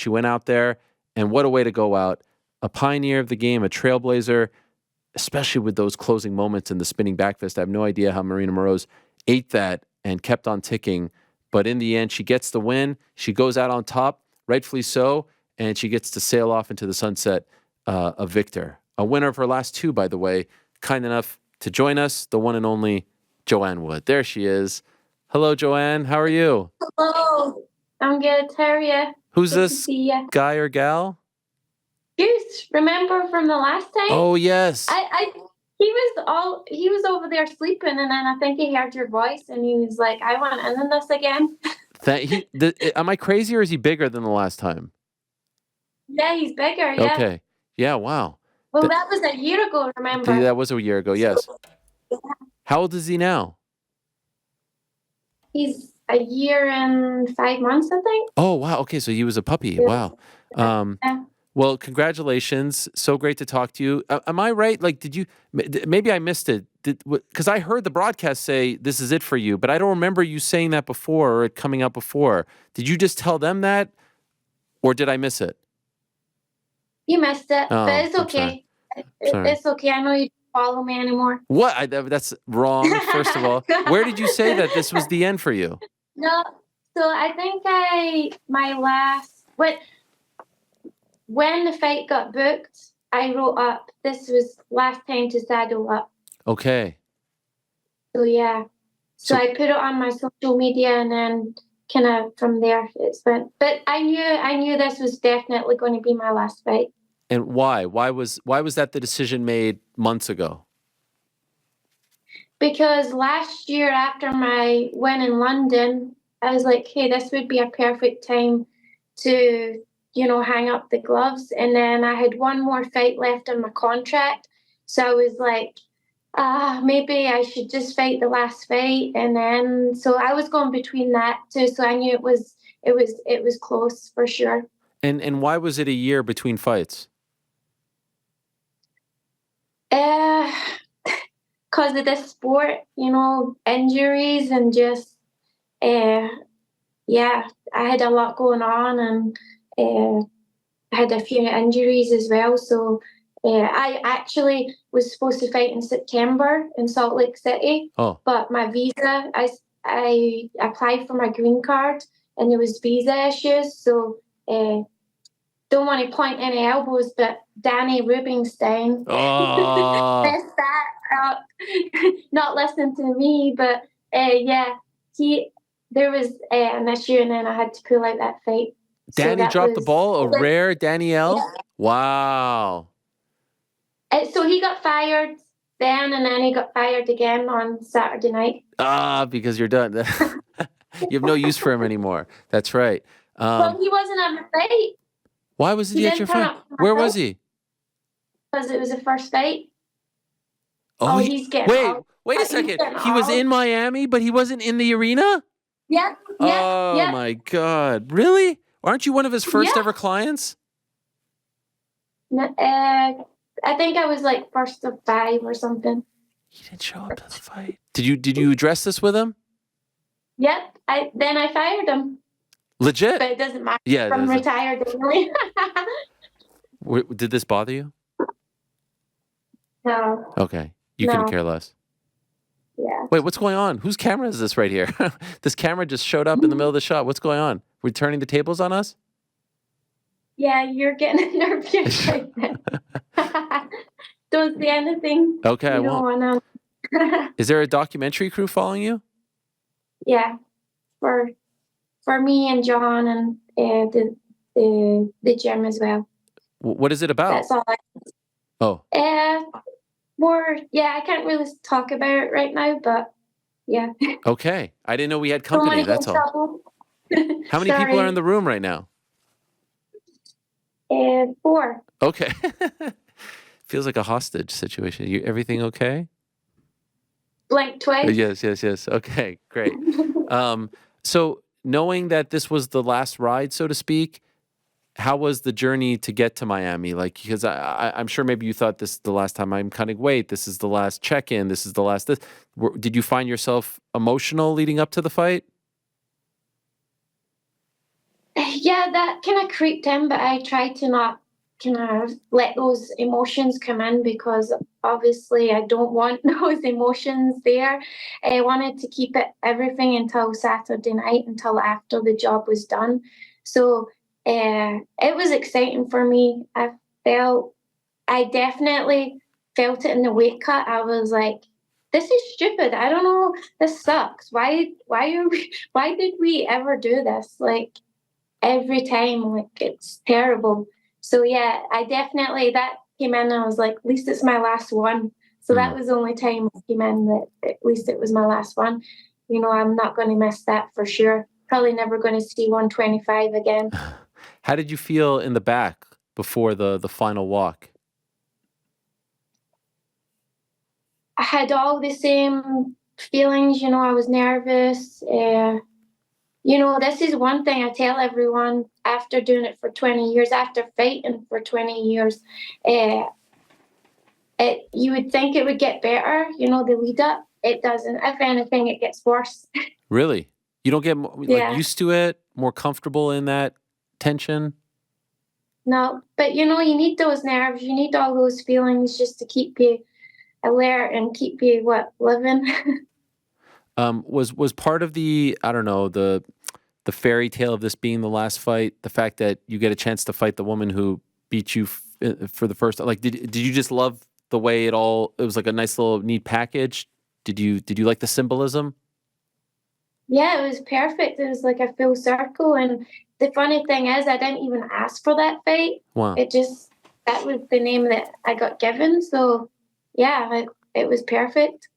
She went out there, and what a way to go out. A pioneer of the game, a trailblazer, especially with those closing moments in the spinning back fist. I have no idea how Marina Moroz ate that and kept on ticking. But in the end, she gets the win. She goes out on top, rightfully so, and she gets to sail off into the sunset a victor. A winner of her last two, by the way, kind enough to join us, the one and only Joanne Wood. There she is. Hello, Joanne. How are you? Hello. I'm good. How are you? Who's Good to this see you. guy or gal? Goose, remember from the last time? Oh, yes. He was over there sleeping, and then I think he heard your voice, and he was like, "I want in this again." Am I crazy, or is he bigger than the last time? Yeah, he's bigger. Yeah. Okay. Yeah. Wow. Well, that was a year ago. Remember? That was a year ago. Yes. Yeah. How old is he now? He's a year and 5 months, I think. Oh, wow. Okay. So he was a puppy. Wow. Yeah. Well, congratulations. So great to talk to you. Am I right? Like, did you, maybe I missed it. Because I heard the broadcast say, this is it for you, but I don't remember you saying that before or it coming out before. Did you just tell them that, or did I miss it? You missed it, Oh, but it's okay. It's okay. I know you don't follow me anymore. What? That's wrong, first of all. Where did you say that this was the end for you? No. So I think when the fight got booked, I wrote up, this was last time to saddle up. Okay. So yeah. So I put it on my social media, and then kind of from there it's went. But I knew this was definitely going to be my last fight. And why? Why was that the decision made months ago? Because last year after my win in London, I was like, hey, this would be a perfect time to, hang up the gloves. And then I had one more fight left in my contract. So I was like, maybe I should just fight the last fight. And then, so I was going between that too. So I knew it was close for sure. And why was it a year between fights? Because of this sport, injuries and just, I had a lot going on, and I had a few injuries as well. So I actually was supposed to fight in September in Salt Lake City, but my visa, I applied for my green card, and there was visa issues. So don't want to point any elbows, but Danny Rubinstein messed that up. Not listening to me, but there was an issue, and then I had to pull out that fight. Danny dropped the ball, a rare Danielle? Yeah. Wow. So he got fired then, and then he got fired again on Saturday night. Because you're done. You have no use for him anymore. That's right. Well, he wasn't at my fight. Why wasn't he at your fight? Where was he? Because it was the first fight. Oh, he's getting wait a second. He was in Miami, but he wasn't in the arena? Yeah. Oh, my God. Really? Aren't you one of his first ever clients? I think I was like first of 5 or something. He didn't show up to the fight. Did you address this with him? Yep. Then I fired him. Legit? But it doesn't matter. Yeah, I'm retired anyway. Did this bother you? No. Okay. You couldn't care less. Yeah. Wait, what's going on? Whose camera is this right here? This camera just showed up in the middle of the shot. What's going on? We're turning the tables on us? Yeah, you're getting nervous right now. Don't say anything. Okay, I won't. Is there a documentary crew following you? Yeah, for me and John and the gym as well. What is it about? That's all. I can't really talk about it right now, but yeah. Okay, I didn't know we had company. That's all. How many people are in the room right now? 4. Okay. Feels like a hostage situation. Everything okay? Blink twice. Yes. Okay, great. So knowing that this was the last ride, so to speak, how was the journey to get to Miami? Like, because I'm sure maybe you thought this is the last time I'm cutting weight. This is the last check-in. This is the last. Did you find yourself emotional leading up to the fight? Yeah, that kind of creeped in, but I tried to not kind of let those emotions come in because obviously I don't want those emotions there. I wanted to keep it everything until Saturday night, until after the job was done. So it was exciting for me. Felt, I definitely felt it in the weight cut. I was like, this is stupid. I don't know. This sucks. Why are we, why did we ever do this? Like, every time. Like, it's terrible. So yeah, I definitely, that came in and I was like, at least it's my last one. So Hmm. that was the only time it came in that at least it was my last one. You know, I'm not going to miss that for sure. Probably never going to see 125 again. How did you feel in the back before the final walk? I had all the same feelings. You know, I was nervous. You know, this is one thing I tell everyone after doing it for 20 years, after fighting for 20 years. Uh, you would think it would get better, you know, the lead up. It doesn't. If anything, it gets worse. Really? You don't get like Yeah, used to it, more comfortable in that tension? no, but you know, you need those nerves, you need all those feelings just to keep you alert and keep you living. Was part of the, I don't know, the fairy tale of this being the last fight, the fact that you get a chance to fight the woman who beat you for the first time? Like, did you just love the way it was like a nice little neat package? Did you like the symbolism? Yeah, it was perfect. It was like a full circle. And the funny thing is, I didn't even ask for that fight. Wow. It just, that was the name that I got given. So yeah, it was perfect.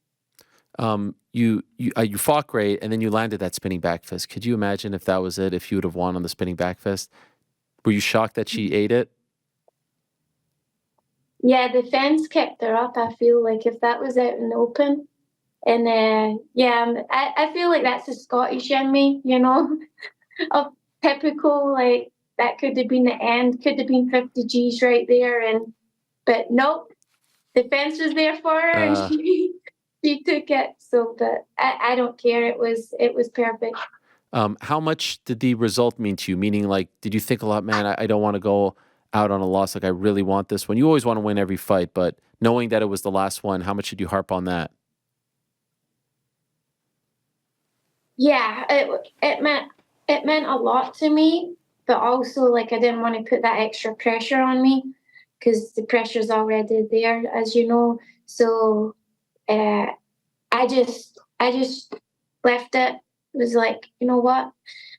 You fought great, and then you landed that spinning back fist. Could you imagine if that was it? If you would have won on the spinning back fist, were you shocked that she ate it? Yeah, the fence kept her up. I feel like if that was out in the open, and yeah, I feel like that's the Scottish in me, you know, of typical, like, that could have been the end, could have been 50 G's right there. And, but nope, the fence was there for her and Uh, she took it. So, but I don't care. It was perfect. how much did the result mean to you? Meaning, like, did you think a lot, man? I don't want to go out on a loss. Like, I really want this one. You always want to win every fight, but knowing that it was the last one, how much did you harp on that? Yeah, it meant a lot to me, but also like I didn't want to put that extra pressure on me because the pressure's already there, as you know. So uh, I just left it. It was like, you know what?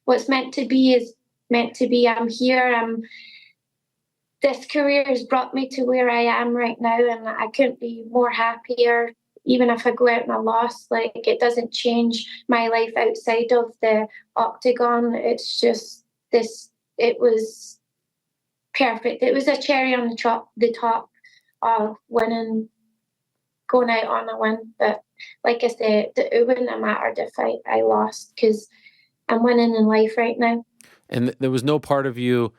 What's meant to be is meant to be. I'm here. This career has brought me to where I am right now, and I couldn't be more happier. Even if I go out and I lost, like, it doesn't change my life outside of the octagon. It's just this. It was perfect. It was a cherry on the top of winning, going out on a win. But like I said, it wouldn't have mattered if I lost because I'm winning in life right now. And there was no part of you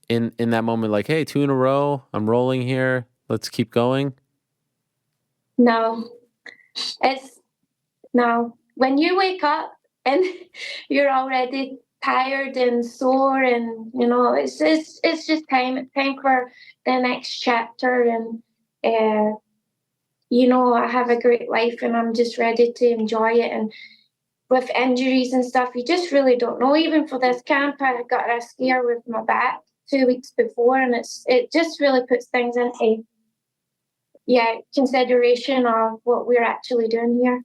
in that moment, like, hey, two in a row, I'm rolling here. Let's keep going. No, it's no. When you wake up and you're already tired and sore, and you know it's just time for the next chapter. And uh, you know, I have a great life, and I'm just ready to enjoy it. And with injuries and stuff, you just really don't know. Even for this camp, I got a scare with my back 2 weeks before, and it just really puts things into, yeah, consideration of what we're actually doing here.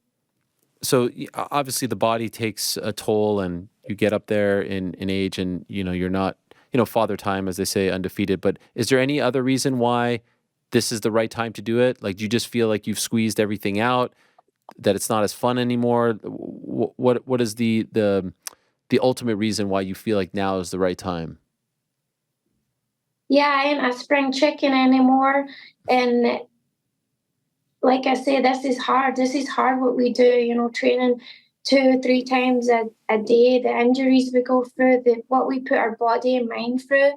So obviously the body takes a toll, and you get up there in age, and you're not, father time, as they say, undefeated. But is there any other reason why this is the right time to do it? Like, do you just feel like you've squeezed everything out, that it's not as fun anymore? What is the ultimate reason why you feel like now is the right time? Yeah, I ain't a spring chicken anymore. And like I say, this is hard. This is hard what we do, you know, training 2, 3 times a day, the injuries we go through, what we put our body and mind through.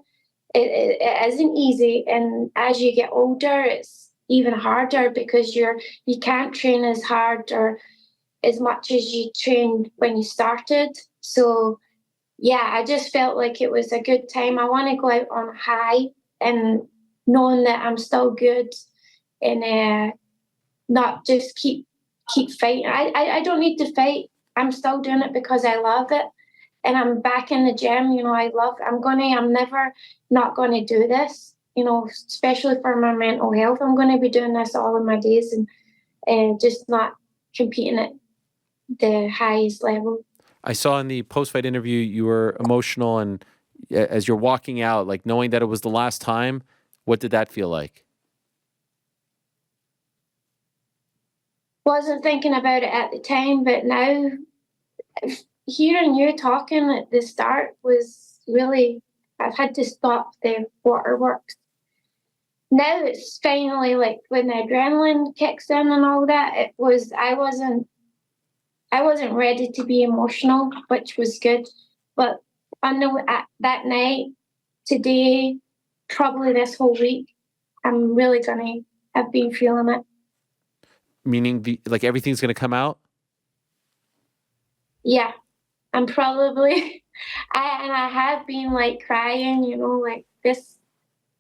It isn't easy. And as you get older, it's even harder because you can't train as hard or as much as you trained when you started. So yeah, I just felt like it was a good time. I want to go out on a high and knowing that I'm still good and not just keep fighting. I don't need to fight. I'm still doing it because I love it. And I'm back in the gym, I'm never not gonna do this, especially for my mental health. I'm gonna be doing this all of my days and just not competing at the highest level. I saw in the post-fight interview you were emotional, and as you're walking out, like knowing that it was the last time, what did that feel like? Wasn't thinking about it at the time, but now hearing you talking at the start was really, I've had to stop the waterworks. Now it's finally like when the adrenaline kicks in and all that, I wasn't ready to be emotional, which was good. But I know at that night, today, probably this whole week, I'm really gonna have been feeling it. Meaning, like everything's going to come out? Yeah, I'm probably I have been like crying, like this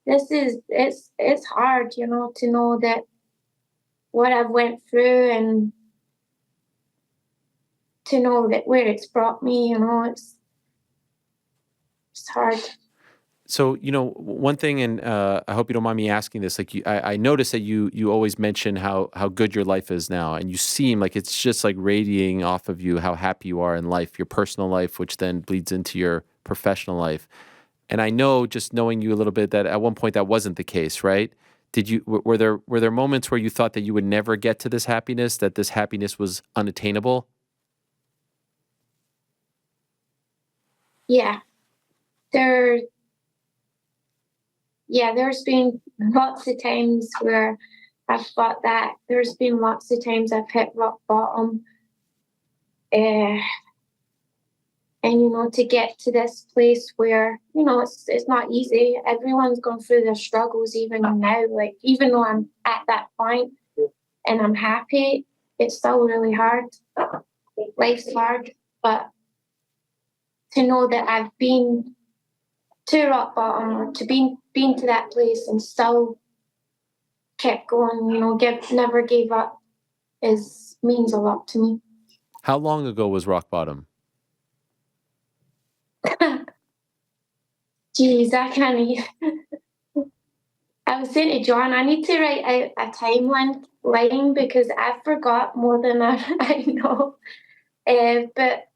is it's hard, to know that what I've went through and to know that where it's brought me, it's hard. So, one thing, and I hope you don't mind me asking this. Like, I noticed that you always mention how good your life is now, and you seem like it's just like radiating off of you how happy you are in life, your personal life, which then bleeds into your professional life. And I know, just knowing you a little bit, that at one point that wasn't the case, right? Were there moments where you thought that you would never get to this happiness, that this happiness was unattainable? Yeah. There there's been lots of times where I've thought that. There's been lots of times I've hit rock bottom. Uh, and to get to this place where, it's not easy. Everyone's gone through their struggles even now. Like, even though I'm at that point and I'm happy, it's still really hard. Life's hard. But to know that I've been to rock bottom or to been to that place and still kept going, never gave up is means a lot to me. How long ago was rock bottom? Jeez, I can't even. I was saying to John, I need to write out a timeline line because I forgot more than I know. But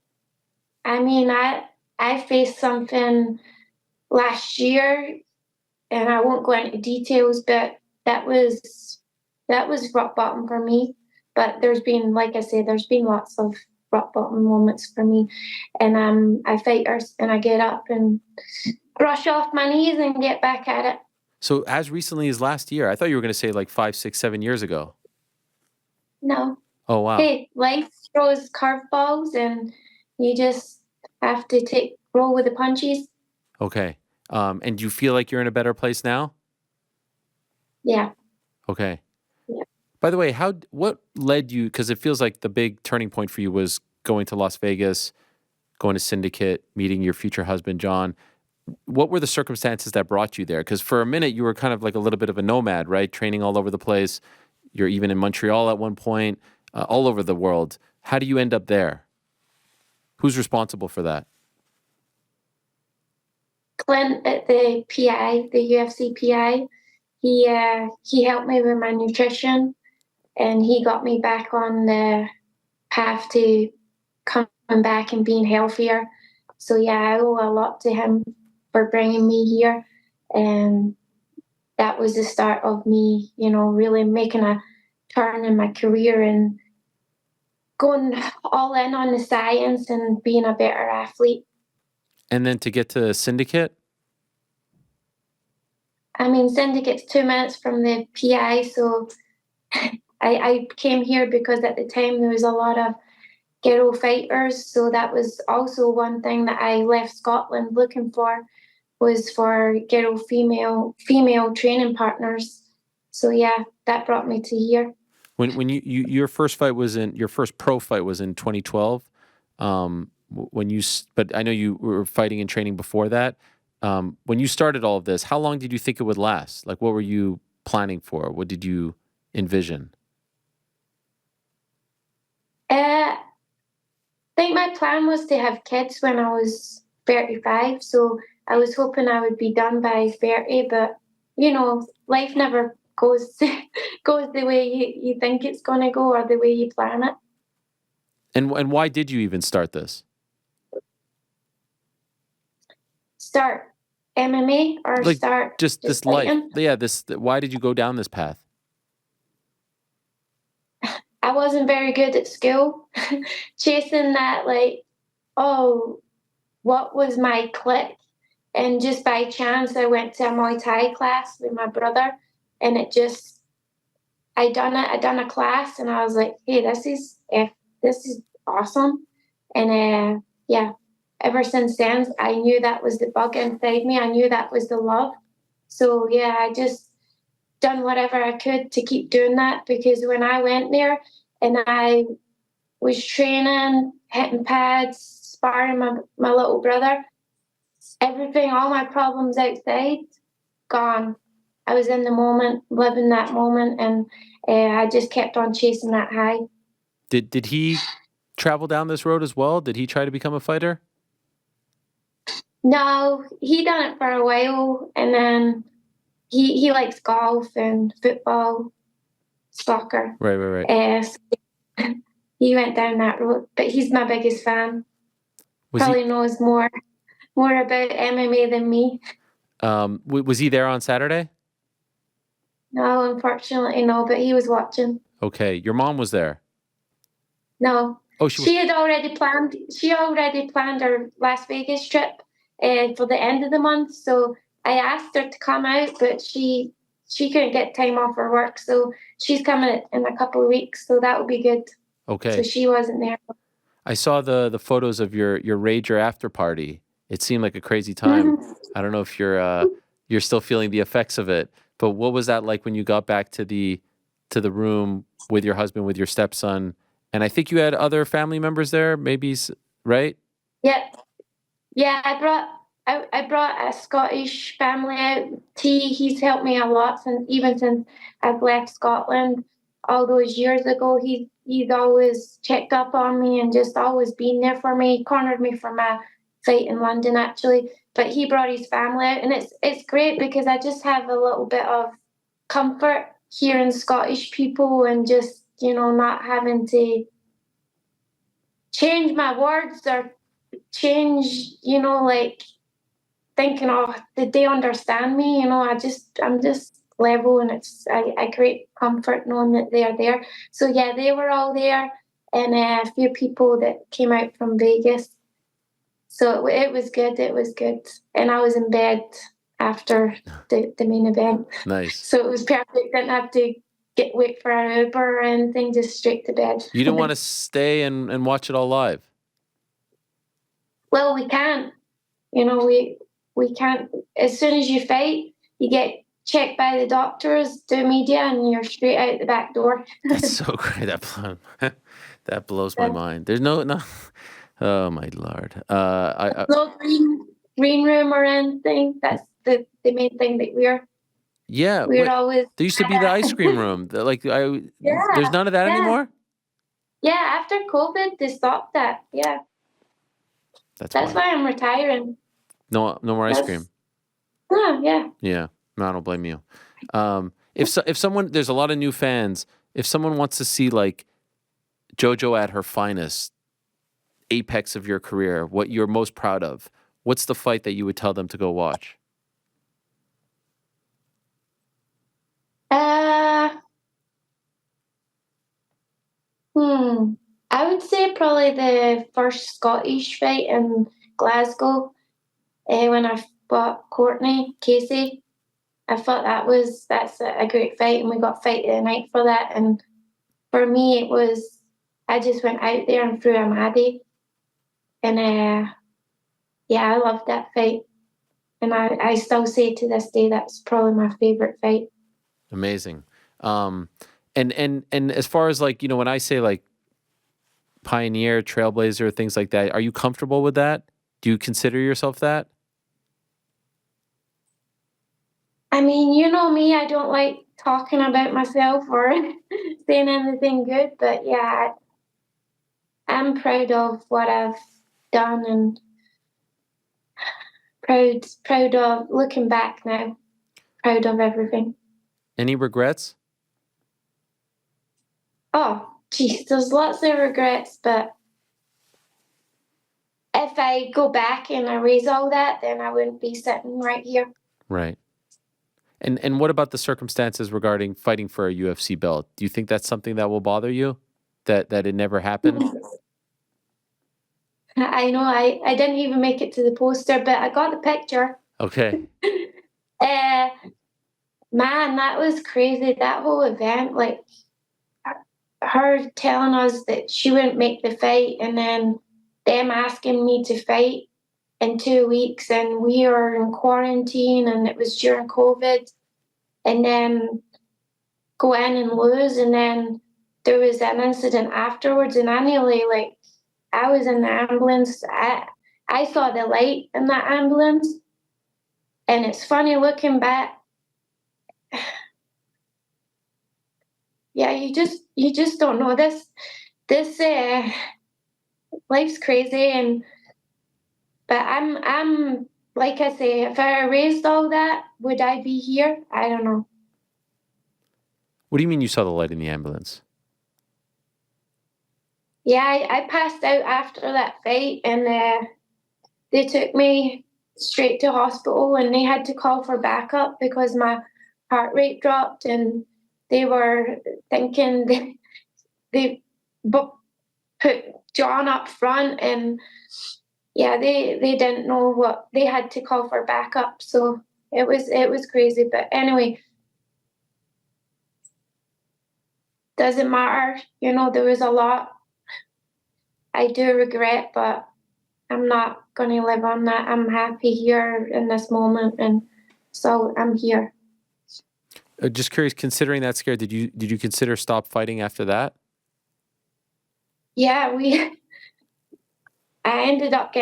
I mean, I faced something last year, and I won't go into details, but that was that was rock bottom for me. But there's been, like I said, there's been lots of rock bottom moments for me, and I fight and I get up and brush off my knees and get back at it. So as recently as last year, I thought you were going to say like 5, 6, 7 years ago. No, Oh, wow. hey, life throws curveballs, and you just have to roll with the punches. Okay. And do you feel like you're in a better place now? Yeah, Okay. yeah. By the way, what led you? Because it feels like the big turning point for you was going to Las Vegas, going to Syndicate, meeting your future husband, John. What were the circumstances that brought you there? Because for a minute, you were kind of like a little bit of a nomad, right? Training all over the place. You're even in Montreal at one point, all over the world. How do you end up there? Who's responsible for that? Clint at the PI, the UFC PI, he helped me with my nutrition, and he got me back on the path to coming back and being healthier. So yeah, I owe a lot to him for bringing me here, and that was the start of me, really making a turn in my career and going all in on the science and being a better athlete. And then to get to Syndicate? I mean, Syndicate's 2 minutes from the PI, so I came here because at the time there was a lot of ghetto fighters, so that was also one thing that I left Scotland looking for, was for ghetto female training partners. So yeah, that brought me to here. When your first pro fight was in 2012. but I know you were fighting and training before that. When you started all of this, how long did you think it would last? Like, what were you planning for? What did you envision? I think my plan was to have kids when I was 35, so I was hoping I would be done by 30, but life never goes goes the way you think it's going to go or the way you plan it. And why did you even start this? Start MMA or Like, start just just this life. fighting? Yeah, why did you go down this path? I wasn't very good at school. Chasing that, like, oh, what was my click? And just by chance, I went to a Muay Thai class with my brother, and I done a class, and I was like, hey, this is awesome. And yeah, ever since then, I knew that was the bug inside me. I knew that was the love. So yeah, I just done whatever I could to keep doing that, because when I went there and I was training, hitting pads, sparring my little brother, everything, all my problems outside, gone. I was in the moment, living that moment, and I just kept on chasing that high. Did he travel down this road as well? Did he try to become a fighter? No, he done it for a while, and then he likes golf and football, soccer. Right. So he went down that road, but he's my biggest fan. Was he Probably knows more about MMA than me. was he there on Saturday? No, unfortunately, no. But he was watching. Okay, your mom was there. No, Oh, she had already planned. She already planned her Las Vegas trip for the end of the month. So I asked her to come out, but she couldn't get time off her work. So she's coming in a couple of weeks. So that would be good. So Okay. she wasn't there. I saw the photos of your Rager after party. It seemed like a crazy time. I don't know if you're still feeling the effects of it, but what was that like when you got back to the room with your husband, with your stepson, and I think you had other family members there, maybe, right? Yep. Yeah, I brought a Scottish family out. He's helped me a lot since I've left Scotland all those years ago. He's always checked up on me and just always been there for me. He cornered me for my fight in London actually, but he brought his family out, and it's great because I just have a little bit of comfort hearing Scottish people and just not having to change my words or change, like thinking, oh, did they understand me? I'm just level, and I create comfort knowing that they are there. So yeah, they were all there, and a few people that came out from Vegas. So it was good. It was good, and I was in bed after the main event, Nice. so it was perfect. Didn't have to wait for an Uber or anything. Just straight to bed. You didn't want to stay and watch it all live. Well, we can't. We can't. As soon as you fight, you get checked by the doctors, do media, and you're straight out the back door. That's so great. That blows my mind. There's no. Oh my lord. No green room or anything. That's the main thing that Yeah. we're Wait. always. There used to be the ice cream room. There's Yeah, none of that yeah, anymore. yeah. After COVID, they stopped that. Yeah, That's that's wild. why I'm retiring. No more ice cream. Yeah. Yeah. No, I don't blame you. If someone, there's a lot of new fans. If someone wants to see like JoJo at her finest, apex of your career, what you're most proud of, what's the fight that you would tell them to go watch? Uh, hmm. I would say probably the first Scottish fight in Glasgow, when I fought Courtney Casey. I thought that's a great fight, and we got fight of the night for that. And for me, it was I just went out there and threw a Maddie, and yeah, I loved that fight, and I still say to this day that's probably my favorite fight. Amazing. And as far as like, when I say like pioneer, trailblazer, things like that. Are you comfortable with that? Do you consider yourself that? I mean, you know me, I don't like talking about myself or saying anything good, but yeah, I'm proud of what I've done and proud of looking back now, proud of everything. Any regrets? Oh, geez, there's lots of regrets, but if I go back and erase all that, then I wouldn't be sitting right here. Right. And what about the circumstances regarding fighting for a UFC belt? Do you think that's something that will bother you? That it never happened? I know I didn't even make it to the poster, but I got the picture. Okay. uh, Man, that was crazy. That whole event, like her telling us that she wouldn't make the fight, and then them asking me to fight in 2 weeks, and we were in quarantine, and it was during COVID, and then go in and lose, and then there was an incident afterwards, and I nearly like I was in the ambulance. I saw the light in that ambulance, and it's funny looking back. Yeah, you just don't know this life's crazy, and but I'm like I say, if I erased all that, would I be here? I don't know. What do you mean you saw the light in the ambulance? Yeah, I passed out after that fight, and they took me straight to hospital, and they had to call for backup because my heart rate dropped, and they were thinking they put John up front, and yeah, they didn't know what they had to call for backup, so it was crazy. But anyway, doesn't matter. You know, there was a lot I do regret, but I'm not going to live on that. I'm happy here in this moment, and so I'm here. Just curious, considering that scare, did you consider stop fighting after that? Yeah, I ended up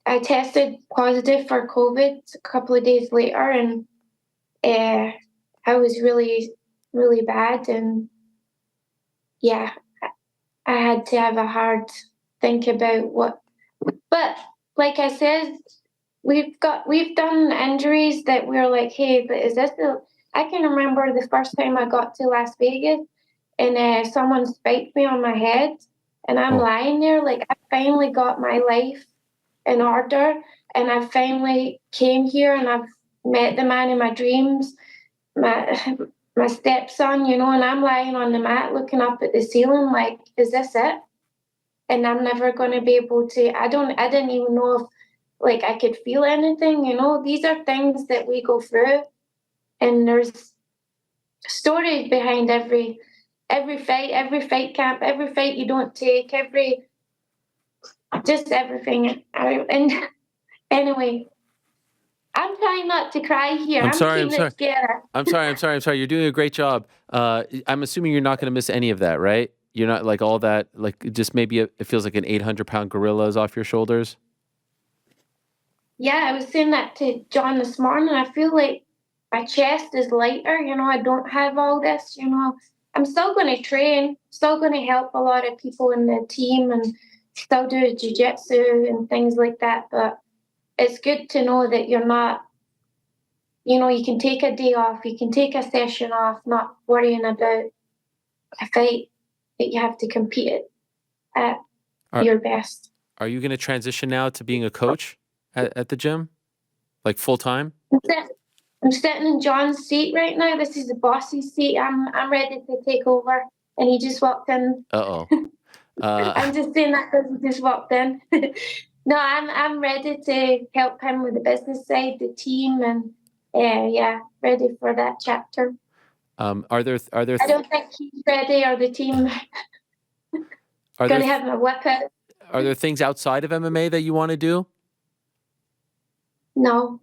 I tested positive for COVID a couple of days later, and uh, I was really, really bad. And yeah, I had to have a hard think about what. But like I said, we've done injuries that we're like, hey, but is this the? I can remember the first time I got to Las Vegas, and someone spiked me on my head, and I'm Oh, lying there like I finally got my life in order, and I finally came here, and I've met the man in my dreams, my my stepson, and I'm lying on the mat looking up at the ceiling like, is this it? And I'm never going to be able to. I didn't even know if like I could feel anything. These are things that we go through, and there's stories behind every fight camp, every fight you don't take, every just everything. And anyway, I'm trying not to cry here. I'm I'm sorry. I'm keeping it sorry. together. I'm sorry. I'm sorry. I'm sorry. You're doing a great job. I'm assuming you're not going to miss any of that, right? You're not like all that, like just maybe it feels like an 800-pound gorilla is off your shoulders. Yeah, I was saying that to John this morning. I feel like my chest is lighter. I don't have all this. I'm still going to train, still going to help a lot of people in the team, and still do jiu-jitsu and things like that. But it's good to know that you're not, you can take a day off, you can take a session off, not worrying about a fight that you have to compete at Are your best. Are you going to transition now to being a coach at the gym, like full time? I'm sit- I'm sitting in John's seat right now. This is the boss's seat. I'm ready to take over, and he just walked in. Uh-oh. Uh I'm just saying that because he just walked in. No, I'm ready to help him with the business side, the team, and yeah, ready for that chapter. are there I don't think he's ready, or the team are there going to have my whip out. are there things outside of MMA that you want to do? No,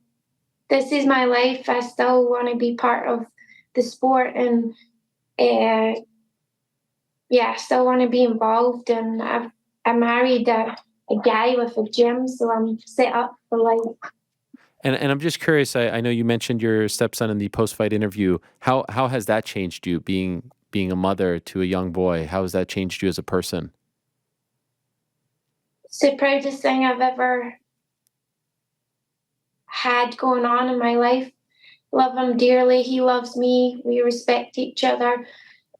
this is my life. I still want to be part of the sport, and uh, yeah, I still want to be involved, and I married a guy with a gym, so I'm set up for life. And I'm just curious. I know you mentioned your stepson in the post-fight interview. How has that changed you, being a mother to a young boy? How has that changed you as a person? It's the proudest thing I've ever had going on in my life. Love him dearly. He loves me. We respect each other.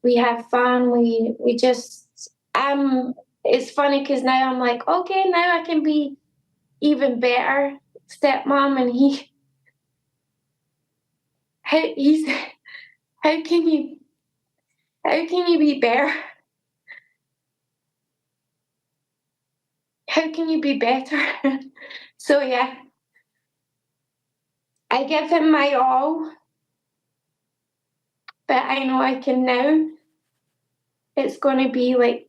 We have fun. We just it's funny because now I'm like, okay, now I can be even better stepmom, and he's how can you be better? How can you be better? So yeah, I give him my all, but I know I can now. It's going to be like,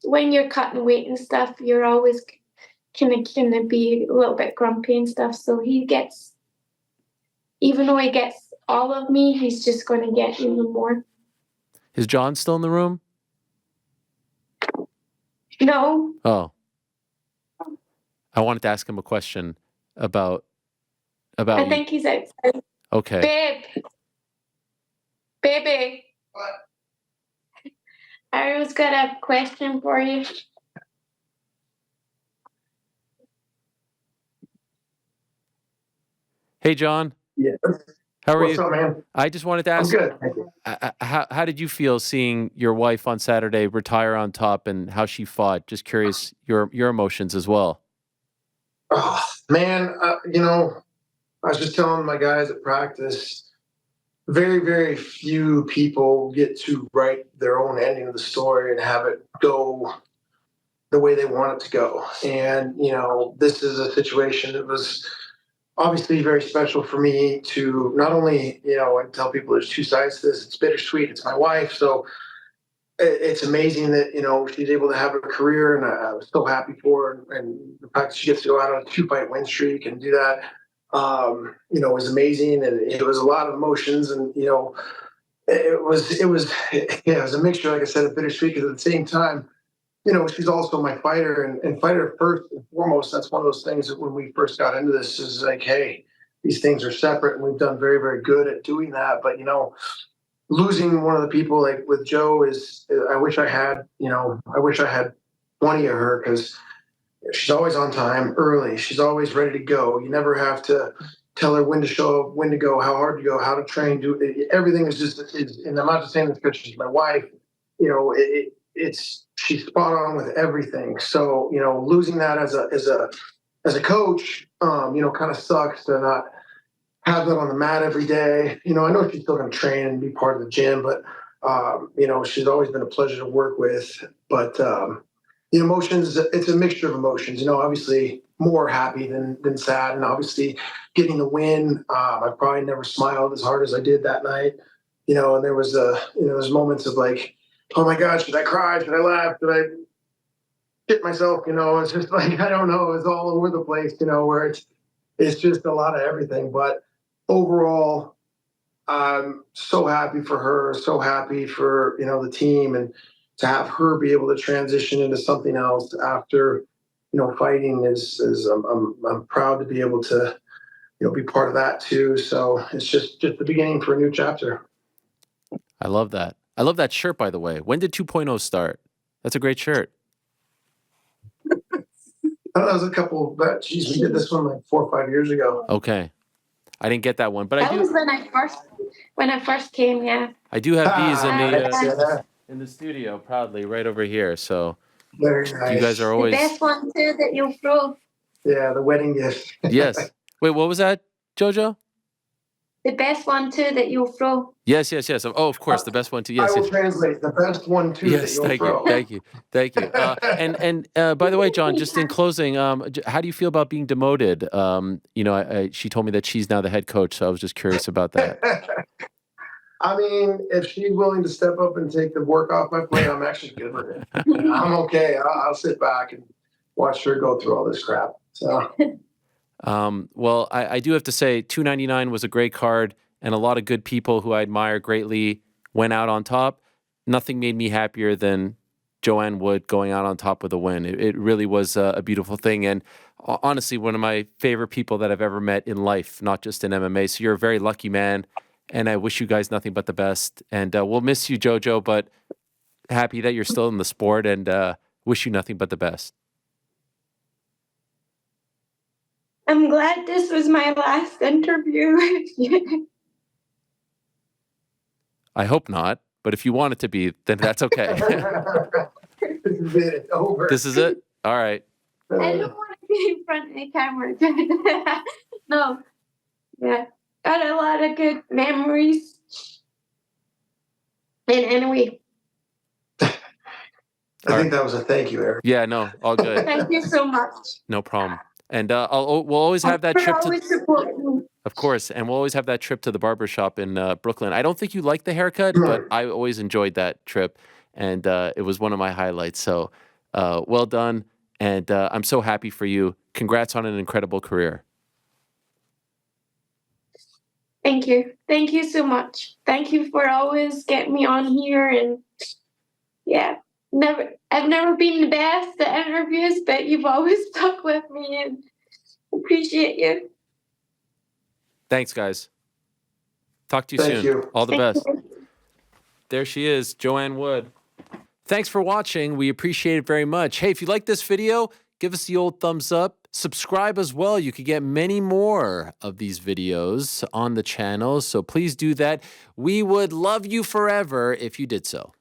when you're cutting weight and stuff, you're always kind of be a little bit grumpy and stuff. So even though he gets all of me, he's just going to get even more. Is John still in the room? No. Oh, I wanted to ask him a question about I you. think he's outside. Okay. Baby. What? I was got a question for you. Hey, John. Yeah. How are What's you? up, man? I just wanted to I'm ask. good. Thank you. How did you feel seeing your wife on Saturday retire on top, and how she fought? Just curious your emotions as well. Oh, man, I was just telling my guys at practice, very, very few people get to write their own ending of the story and have it go the way they want it to go. And, this is a situation that was obviously very special for me to not only, and tell people there's two sides to this. It's bittersweet. It's my wife. So it's amazing that she's able to have a career, and I was so happy for her. And the fact that she gets to go out on a 2-fight win streak and do that, was amazing. And it was a lot of emotions, and it was a mixture, like I said, of bittersweet. Because at the same time, she's also my fighter, and fighter first and foremost. That's one of those things that when we first got into this is like, hey, these things are separate, and we've done very, very good at doing that. But losing one of the people like with Joe is, I wish I had 20 of her, because she's always on time, early. She's always ready to go. You never have to tell her when to show up, when to go, how hard to go, how to train. Everything is just and I'm not just saying this because she's my wife. She's spot on with everything. So losing that as a coach, kind of sucks to not have that on the mat every day. I know she's still going to train and be part of the gym, but she's always been a pleasure to work with. But the emotions, it's a mixture of emotions. Obviously more happy than sad, and obviously getting the win. I probably never smiled as hard as I did that night. And there was there's moments of like, oh my God, should I cry? Should I laugh? Should I shit myself? It's just like, I don't know. It's all over the place. Where it's just a lot of everything. But overall, I'm so happy for her, so happy for the team, and to have her be able to transition into something else after fighting is I'm proud to be able to be part of that too. So it's just the beginning for a new chapter. I love that. I love that shirt, by the way. When did 2.0 start? That's a great shirt. I don't know, it was a couple, but geez, we did this one like 4 or 5 years ago. Okay. I didn't get that one, but that was when I first came. Yeah, I do have these in the studio, proudly, right over here. So very nice. You guys are always the best one too that you'll throw. Yeah, the wedding gift. Yes. Wait, what was that, Jojo? The best one too that you'll throw. Yes. Oh, of course, the best one too. Yes, I will translate the best one too. Yes, that you'll throw. thank you. And by the way, John, just in closing, how do you feel about being demoted? She told me that she's now the head coach, so I was just curious about that. I mean, if she's willing to step up and take the work off my plate, I'm actually good with it. I'm okay. I'll sit back and watch her go through all this crap. So. Well, I do have to say, 299 was a great card, and a lot of good people who I admire greatly went out on top. nothing made me happier than Joanne Wood going out on top with a win. It really was a beautiful thing. And honestly, one of my favorite people that I've ever met in life, not just in MMA. So you're a very lucky man. And I wish you guys nothing but the best. And we'll miss you, JoJo, but happy that you're still in the sport and wish you nothing but the best. I'm glad this was my last interview with you. I hope not, but if you want it to be, then that's okay. This is it. It's over. This is it? All right. I don't want to be in front of the camera. No. Yeah. Got a lot of good memories. And anyway, I think that was a thank you, Eric. Yeah, no, all good. thank you so much. No problem. And we'll always have that For trip to, always supporting me. of course, and we'll always have that trip to the barbershop in Brooklyn. I don't think you like the haircut, but I always enjoyed that trip, and it was one of my highlights. So well done, and I'm so happy for you. Congrats on an incredible career. Thank you. Thank you so much. Thank you for always getting me on here. And yeah, I've never been the best at interviews, but you've always stuck with me and appreciate you. Thanks, guys. Talk to you Thank soon. you. All the Thank best. you. There she is, Joanne Wood. Thanks for watching. We appreciate it very much. Hey, if you like this video, give us the old thumbs up. Subscribe as well. You could get many more of these videos on the channel, so please do that. We would love you forever if you did so.